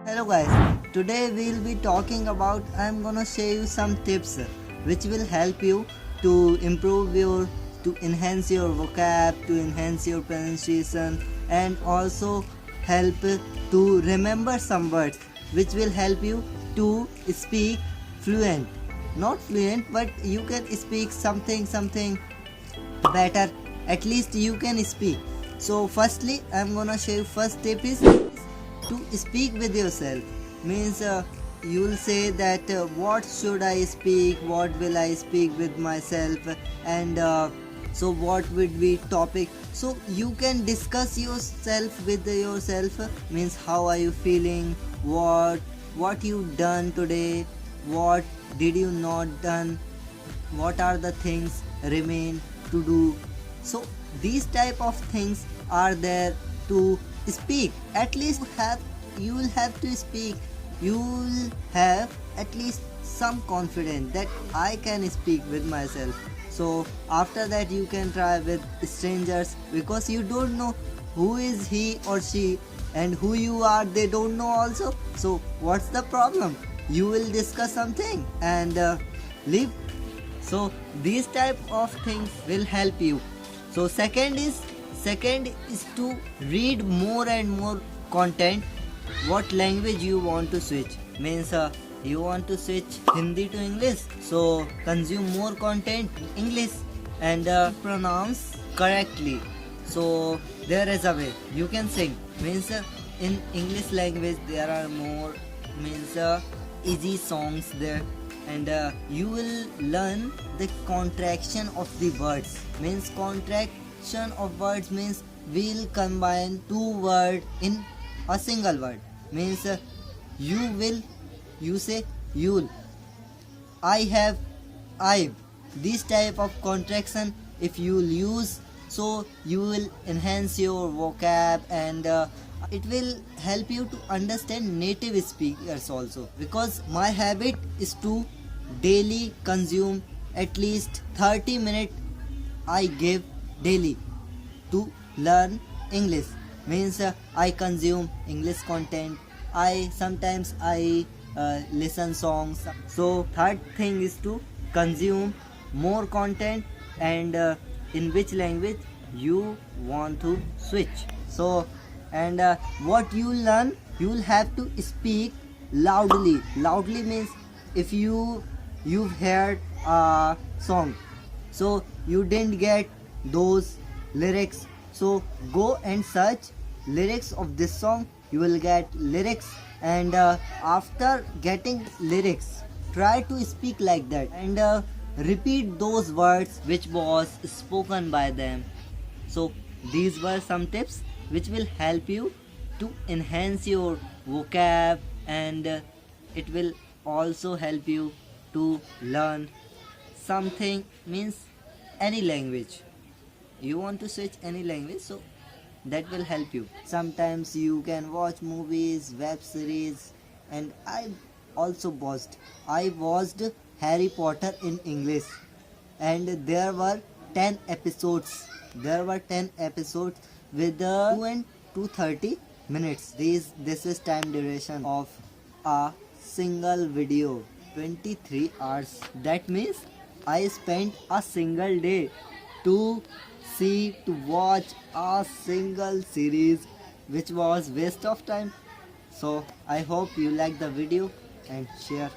Hello guys, today we'll be talking about I'm gonna share you some tips which will help you to improve your to enhance your vocab, to enhance your pronunciation and also help to remember some words which will help you to speak fluent. Not fluent but you can speak something better, at least you can speak. So firstly I'm gonna share you first tip is to speak with yourself. Means you'll say that what should I speak, what will I speak with myself, and so what would be topic. So you can discuss yourself with yourself. Means how are you feeling, what you done today, what did you not done, what are the things remain to do. So these type of things are there to speak. At least you will have to speak. You will have at least some confidence that I can speak with myself. So after that you can try with strangers, because you don't know who is he or she, and who you are they don't know also. So what's the problem, you will discuss something and leave. So these type of things will help you. So second is to read more and more content. What language you want to switch, means you want to switch Hindi to English, so consume more content English and pronounce correctly. So there is a way you can sing. Means in English language there are more, means easy songs there, and you will learn the contraction of the words. Means contraction of words means we'll combine two words in a single word. Means you say you'll, I have, I've. This type of contraction if you'll use, so you will enhance your vocab and it will help you to understand native speakers also. Because my habit is to daily consume at least 30 minutes I give daily to learn English. Means I consume English content. I listen songs. So third thing is to consume more content and in which language you want to switch. So and what you learn, you will have to speak loudly. Loudly means if you've heard a song, so you didn't get those lyrics, so go and search lyrics of this song. You will get lyrics, and after getting lyrics try to speak like that and repeat those words which was spoken by them. So these were some tips which will help you to enhance your vocab, and it will also help you to learn something. Means any language you want to switch any language, so that will help you. Sometimes you can watch movies, web series, and I watched Harry Potter in English, and there were 10 episodes with 2 and 230 minutes. This is time duration of a single video, 23 hours. That means I spent a single day to watch a single series, which was waste of time. So I hope you like the video and share.